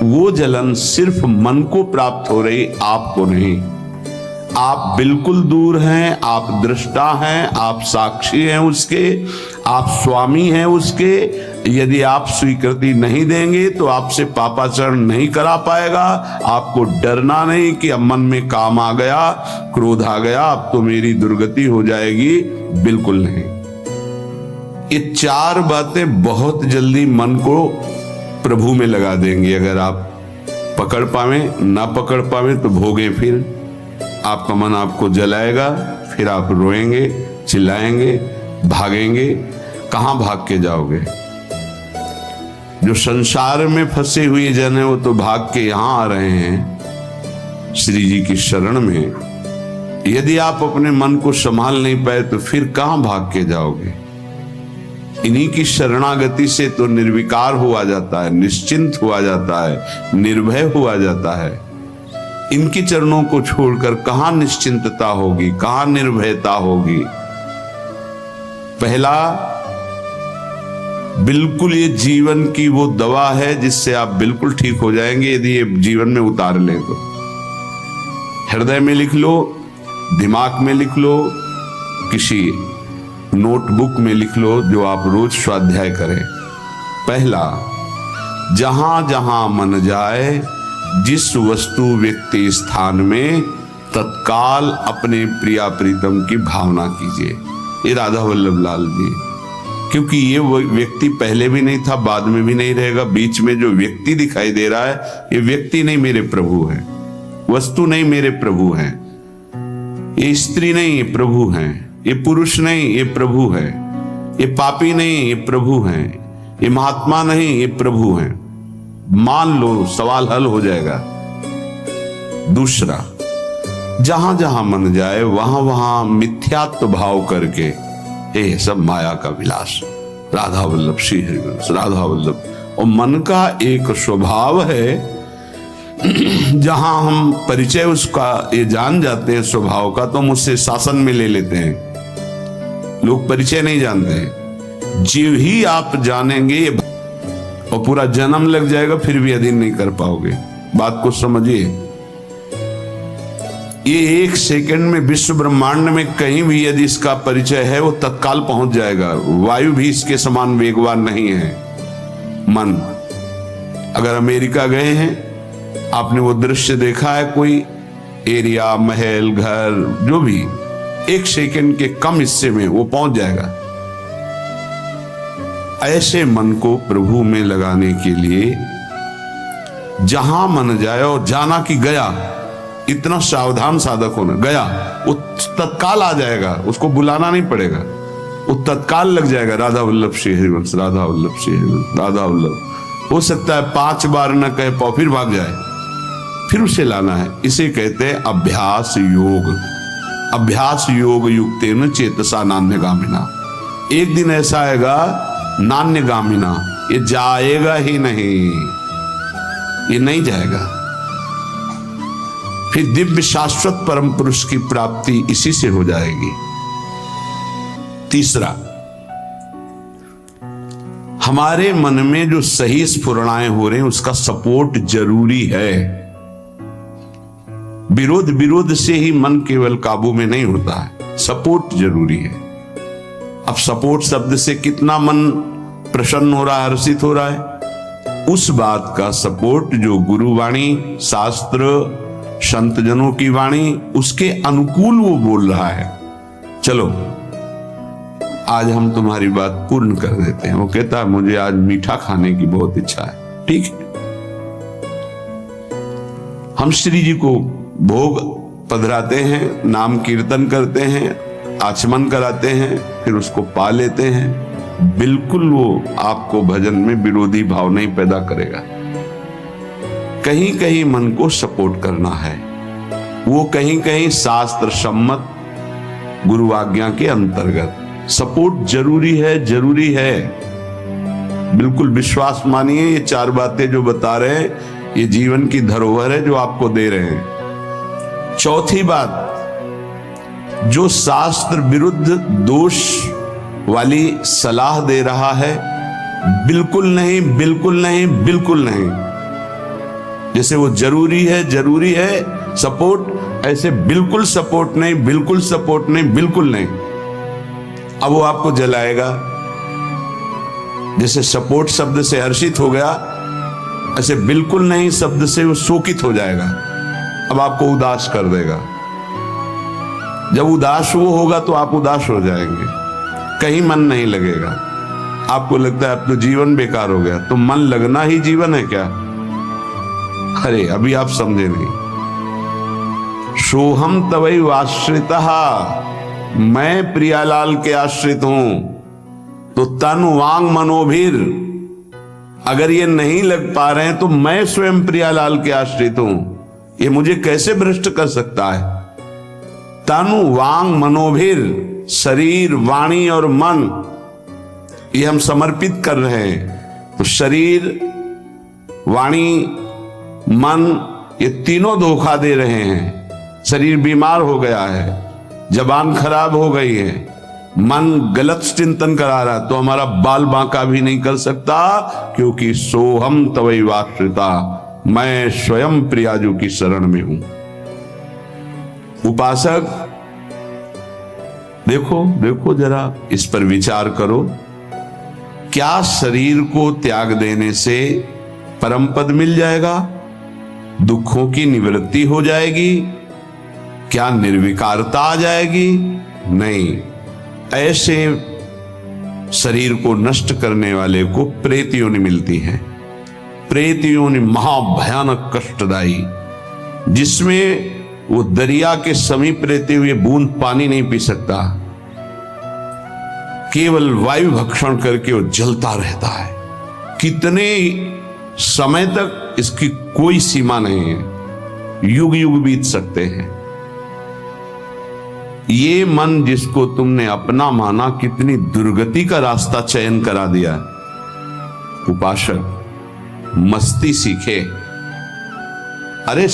वो जलन सिर्फ मन को प्राप्त हो रही, आपको नहीं। आप बिल्कुल दूर हैं, आप दृष्टा हैं, आप साक्षी हैं उसके, आप स्वामी हैं उसके। यदि आप स्वीकृति नहीं देंगे तो आपसे पापाचरण नहीं करा पाएगा। आपको डरना नहीं कि अब मन में काम आ गया, क्रोध आ गया, अब तो मेरी दुर्गति हो जाएगी, बिल्कुल नहीं। ये चार बातें बहुत जल्दी मन को प्रभु में लगा देंगे। अगर आप पकड़ पावे, ना पकड़ पावे तो भोगे। फिर आपका मन आपको जलाएगा, फिर आप रोएंगे, चिल्लाएंगे, भागेंगे। कहां भाग के जाओगे? जो संसार में फंसे हुए जन है वो तो भाग के यहां आ रहे हैं श्री जी की शरण में। यदि आप अपने मन को संभाल नहीं पाए तो फिर कहां भाग के जाओगे? इन्हीं की शरणागति से तो निर्विकार हुआ जाता है, निश्चिंत हुआ जाता है, निर्भय हुआ जाता है। इनके चरणों को छोड़कर कहां निश्चिंतता होगी, कहां निर्भयता होगी? पहला, बिल्कुल ये जीवन की वो दवा है जिससे आप बिल्कुल ठीक हो जाएंगे यदि ये जीवन में उतार लें तो। हृदय में लिख लो, दिमाग में लिख लो, किसी नोटबुक में लिख लो जो आप रोज स्वाध्याय करें। पहला, जहां जहां मन जाए, जिस वस्तु व्यक्ति स्थान में, तत्काल अपने प्रिया प्रीतम की भावना कीजिए। ये राधा वल्लभ लाल जी, क्योंकि ये वो व्यक्ति पहले भी नहीं था, बाद में भी नहीं रहेगा। बीच में जो व्यक्ति दिखाई दे रहा है, ये व्यक्ति नहीं, मेरे प्रभु है। वस्तु नहीं, मेरे प्रभु है। ये स्त्री नहीं, ये प्रभु है। ये पुरुष नहीं, ये प्रभु है। ये पापी नहीं, ये प्रभु है। ये महात्मा नहीं, ये प्रभु है। मान लो, सवाल हल हो जाएगा। दूसरा, जहां जहां मन जाए वहां वहां मिथ्यात्व भाव करके, ये सब माया का विलास। राधा वल्लभ श्री हरिवंश, राधा वल्लभ। और मन का एक स्वभाव है, जहां हम परिचय उसका ये जान जाते हैं स्वभाव का, तो हम उससे शासन में ले लेते हैं। लोग परिचय नहीं जानते। जीव ही आप जानेंगे और पूरा जन्म लग जाएगा, फिर भी अधीन नहीं कर पाओगे। बात को समझिए। ये एक सेकंड में विश्व ब्रह्मांड में कहीं भी यदि इसका परिचय है, वो तत्काल पहुंच जाएगा। वायु भी इसके समान वेगवान नहीं है मन। अगर अमेरिका गए हैं, आपने वो दृश्य देखा है, कोई एरिया, महल, घर, जो भी, एक सेकंड के कम हिस्से में वो पहुंच जाएगा। ऐसे मन को प्रभु में लगाने के लिए जहां मन जाए, और जाना कि गया, इतना सावधान साधक होना। गया वो तत्काल आ जाएगा, उसको बुलाना नहीं पड़ेगा, वो तत्काल लग जाएगा। राधा वल्लभ श्री हरिवंश, राधा वल्लभ श्री हरिवंश, राधा वल्लभ। हो सकता है 5 बार न कहे पाओ, फिर भाग जाए, फिर उसे लाना है। इसे कहते हैं अभ्यास योग। अभ्यास योग युक्तेन चेतसा नान्यगामिना। एक दिन ऐसा आएगा, नान्यगामिना, ये जाएगा ही नहीं, ये नहीं जाएगा। फिर दिव्य शाश्वत परम पुरुष की प्राप्ति इसी से हो जाएगी। तीसरा, हमारे मन में जो सही स्फुरणाएं हो रहे हैं उसका सपोर्ट जरूरी है। विरोध से ही मन केवल काबू में नहीं होता है, सपोर्ट जरूरी है। अब सपोर्ट शब्द से कितना मन प्रसन्न हो रहा है, हर्षित हो रहा है, उस बात का सपोर्ट जो गुरु वाणी, शास्त्र, संत जनों की वाणी, उसके अनुकूल वो बोल रहा है। चलो आज हम तुम्हारी बात पूर्ण कर देते हैं। वो कहता है मुझे आज मीठा खाने की बहुत इच्छा है। ठीक है, हम श्री जी को भोग पधराते हैं, नाम कीर्तन करते हैं, आचमन कराते हैं, फिर उसको पा लेते हैं। बिल्कुल वो आपको भजन में विरोधी भाव नहीं पैदा करेगा। कहीं कहीं मन को सपोर्ट करना है, वो कहीं कहीं शास्त्र सम्मत गुरु आज्ञा के अंतर्गत सपोर्ट जरूरी है, जरूरी है। बिल्कुल विश्वास मानिए, ये 4 बातें जो बता रहे हैं ये जीवन की धरोहर है जो आपको दे रहे हैं। चौथी बात, जो शास्त्र विरुद्ध दोष वाली सलाह दे रहा है, बिल्कुल नहीं, बिल्कुल नहीं, बिल्कुल नहीं, जैसे वो जरूरी है सपोर्ट, ऐसे बिल्कुल सपोर्ट नहीं, बिल्कुल सपोर्ट नहीं, बिल्कुल नहीं। अब वो आपको जलाएगा। जैसे सपोर्ट शब्द से हर्षित हो गया, ऐसे बिल्कुल नहीं शब्द से वो शोकित हो जाएगा। अब आपको उदास कर देगा। जब उदास वो होगा तो आप उदास हो जाएंगे, कहीं मन नहीं लगेगा। आपको लगता है अब तो जीवन बेकार हो गया। तो मन लगना ही जीवन है क्या? अरे अभी आप समझे नहीं। सोहम तवै आश्रितः, मैं प्रियालाल के आश्रित हूं। तो तन वांग मनोभीर, अगर ये नहीं लग पा रहे हैं तो मैं स्वयं प्रियालाल के आश्रित हूं। ये मुझे कैसे भ्रष्ट कर सकता है? तनु वांग मनोभीर, शरीर वाणी और मन, ये हम समर्पित कर रहे हैं। तो शरीर वाणी मन ये तीनों धोखा दे रहे हैं। शरीर बीमार हो गया है, जबान खराब हो गई है, मन गलत चिंतन करा रहा, तो हमारा बाल बांका भी नहीं कर सकता, क्योंकि सोहम तवै आश्रिता, मैं स्वयं प्रियाजू की शरण में हूं। उपासक देखो देखो जरा इस पर विचार करो। क्या शरीर को त्याग देने से परम पद मिल जाएगा? दुखों की निवृत्ति हो जाएगी? क्या निर्विकारता आ जाएगी? नहीं। ऐसे शरीर को नष्ट करने वाले को प्रेत योनि मिलती है। प्रेत योनि महाभयानक कष्टदायी, जिसमें वो दरिया के समीप रहते हुए बूंद पानी नहीं पी सकता, केवल वायु भक्षण करके वो जलता रहता है। कितने समय तक इसकी कोई सीमा नहीं है, युग युग बीत सकते हैं। ये मन जिसको तुमने अपना माना, कितनी दुर्गति का रास्ता चयन करा दिया। उपासक मस्ती सीखे। अरे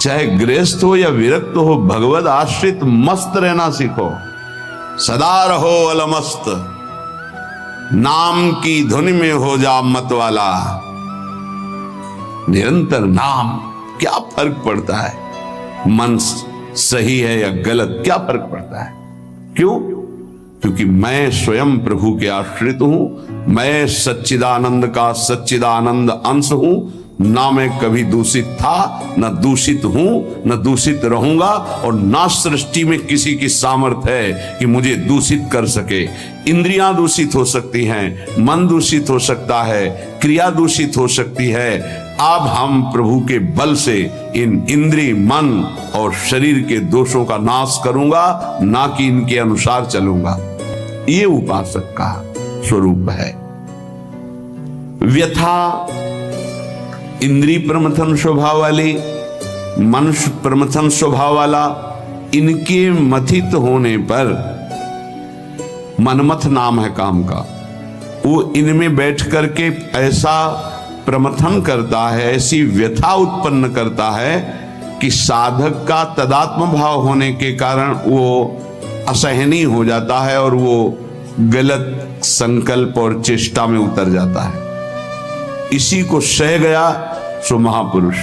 चाहे गृहस्थ हो या विरक्त हो, भगवद आश्रित मस्त रहना सीखो। सदा रहो अलमस्त, नाम की धुन में हो जा मत वाला। निरंतर नाम, क्या फर्क पड़ता है मन सही है या गलत, क्या फर्क पड़ता है? क्यों? क्योंकि मैं स्वयं प्रभु के आश्रित हूं। मैं सच्चिदानंद का सच्चिदानंद अंश हूं। ना मैं कभी दूषित था, न दूषित हूं, न दूषित रहूंगा, और ना सृष्टि में किसी की सामर्थ्य है कि मुझे दूषित कर सके। इंद्रियां दूषित हो सकती हैं, मन दूषित हो सकता है, क्रिया दूषित हो सकती है। अब हम प्रभु के बल से इन इंद्रिय, मन और शरीर के दोषों का नाश करूंगा, ना कि इनके अनुसार चलूंगा। ये उपासक का स्वरूप है। व्यथा इंद्रिय प्रमथन स्वभाव वाली, मनुष्य प्रमथन स्वभाव वाला, इनके मथित होने पर, मनमथ नाम है काम का, वो इनमें बैठ करके ऐसा प्रमथन करता है, ऐसी व्यथा उत्पन्न करता है कि साधक का तदात्म भाव होने के कारण वो असहनीय हो जाता है और वो गलत संकल्प और चेष्टा में उतर जाता है। इसी को सह गया सो महापुरुष।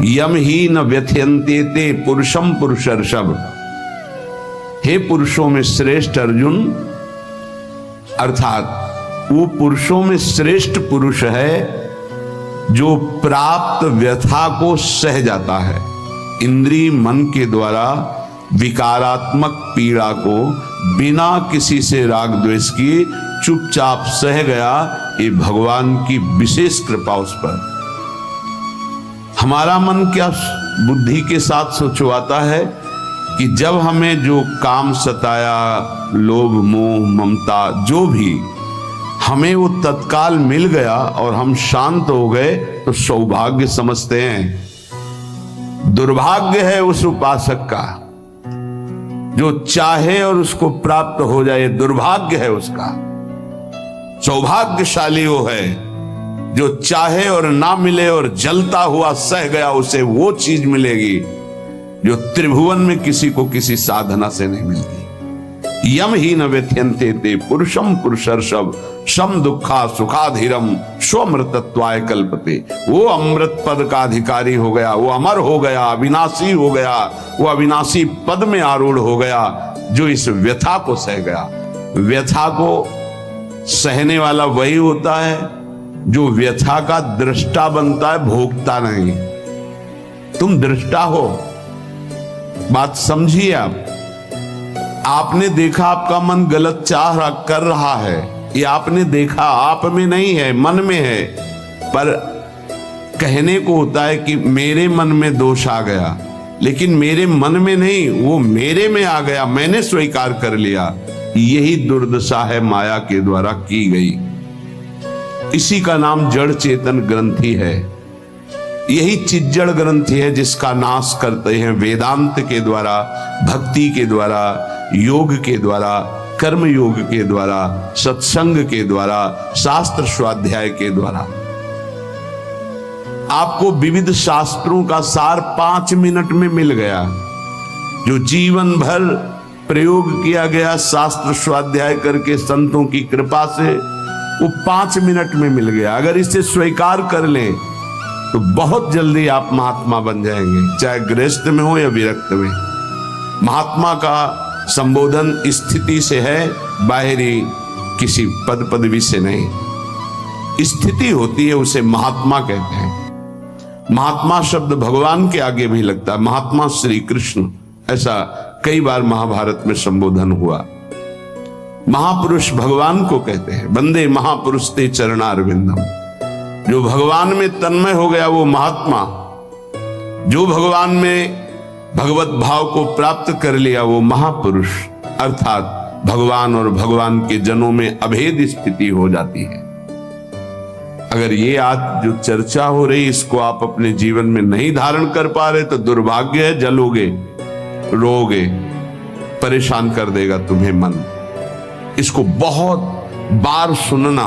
यम ही न व्यथयन्ते ते पुरुषम पुरुषर्षभ। हे पुरुषों में श्रेष्ठ अर्जुन, अर्थात वो पुरुषों में श्रेष्ठ पुरुष है जो प्राप्त व्यथा को सह जाता है। इंद्रिय मन के द्वारा विकारात्मक पीड़ा को बिना किसी से राग द्वेष किए चुपचाप सह गया, ये भगवान की विशेष कृपा उस पर। हमारा मन क्या बुद्धि के साथ सोचवाता है कि जब हमें जो काम सताया, लोभ मोह ममता जो भी, हमें वो तत्काल मिल गया और हम शांत हो गए तो सौभाग्य समझते हैं। दुर्भाग्य है उस उपासक का जो चाहे और उसको प्राप्त हो जाए, दुर्भाग्य है उसका। सौभाग्यशाली वो है जो चाहे और ना मिले और जलता हुआ सह गया, उसे वो चीज मिलेगी जो त्रिभुवन में किसी को किसी साधना से नहीं मिलती। यम ही न व्यथ्यन्ते ते पुरुषम पुरुषर्षभ सम दुखा सुखाधीरम स्वमृतत्वाय कल्पते। वो अमृत पद का अधिकारी हो गया, वो अमर हो गया, अविनाशी हो गया, वो अविनाशी पद में आरूढ़ हो गया जो इस व्यथा को सह गया। व्यथा को सहने वाला वही होता है जो व्यथा का दृष्टा बनता है, भोगता नहीं। तुम दृष्टा हो, बात समझिए। आपने देखा आपका मन गलत चाह कर रहा है, ये आपने देखा, आप में नहीं है, मन में है। पर कहने को होता है कि मेरे मन में दोष आ गया, लेकिन मेरे मन में नहीं, वो मेरे में आ गया, मैंने स्वीकार कर लिया। यही दुर्दशा है माया के द्वारा की गई। इसी का नाम जड़ चेतन ग्रंथि है। यही चिज्जड़ ग्रंथि है जिसका नाश करते हैं वेदांत के द्वारा, भक्ति के द्वारा, योग के द्वारा, कर्म योग के द्वारा, सत्संग के द्वारा, शास्त्र स्वाध्याय के द्वारा। आपको विविध शास्त्रों का सार 5 मिनट में मिल गया। जो जीवन भर प्रयोग किया गया शास्त्र स्वाध्याय करके संतों की कृपा से, वो 5 मिनट में मिल गया। अगर इसे स्वीकार कर लें तो बहुत जल्दी आप महात्मा बन जाएंगे, चाहे गृहस्थ में हो या विरक्त में। महात्मा का संबोधन स्थिति से है, बाहरी किसी पद पदवी से नहीं। स्थिति होती है, उसे महात्मा कहते हैं। महात्मा शब्द भगवान के आगे भी लगता है, महात्मा श्री कृष्ण, ऐसा कई बार महाभारत में संबोधन हुआ। महापुरुष भगवान को कहते हैं, वंदे महापुरुष ते चरणारविंदम। जो भगवान में तन्मय हो गया वो महात्मा, जो भगवान में भगवत भाव को प्राप्त कर लिया वो महापुरुष, अर्थात भगवान और भगवान के जनों में अभेद स्थिति हो जाती है। अगर ये आज जो चर्चा हो रही इसको आप अपने जीवन में नहीं धारण कर पा रहे तो दुर्भाग्य है, जलोगे, रोगे, परेशान कर देगा तुम्हें मन। इसको बहुत बार सुनना।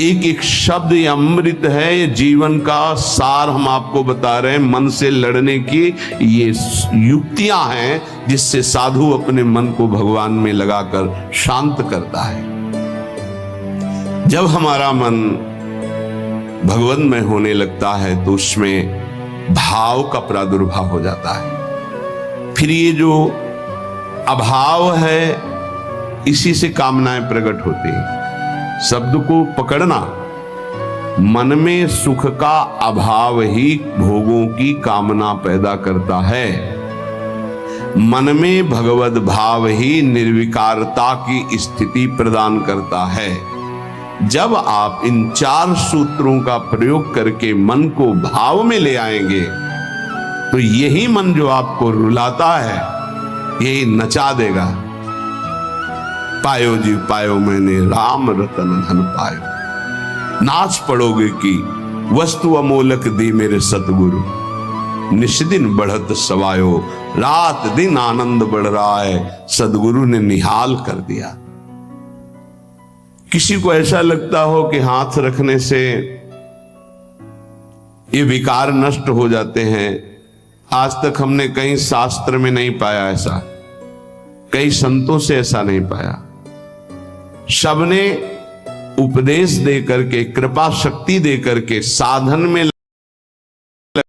एक एक शब्द ये अमृत है, ये जीवन का सार हम आपको बता रहे हैं। मन से लड़ने की ये युक्तियां हैं जिससे साधु अपने मन को भगवान में लगाकर शांत करता है। जब हमारा मन भगवान में होने लगता है तो उसमें भाव का प्रादुर्भाव हो जाता है। फिर ये जो अभाव है इसी से कामनाएं प्रकट होती हैं। शब्द को पकड़ना, मन में सुख का अभाव ही भोगों की कामना पैदा करता है। मन में भगवत भाव ही निर्विकारता की स्थिति प्रदान करता है। जब आप इन 4 सूत्रों का प्रयोग करके मन को भाव में ले आएंगे तो यही मन जो आपको रुलाता है यही नचा देगा। पायो जी पायो मैंने राम रतन धन पायो, नाच पड़ोगे कि वस्तु अमोलक दी मेरे सतगुरु। निष्दिन बढ़त सवायो, रात दिन आनंद बढ़ रहा है, सदगुरु ने निहाल कर दिया। किसी को ऐसा लगता हो कि हाथ रखने से ये विकार नष्ट हो जाते हैं, आज तक हमने कहीं शास्त्र में नहीं पाया ऐसा, कई संतों से ऐसा नहीं पाया। सबने उपदेश दे करके, कृपा शक्ति दे करके, साधन में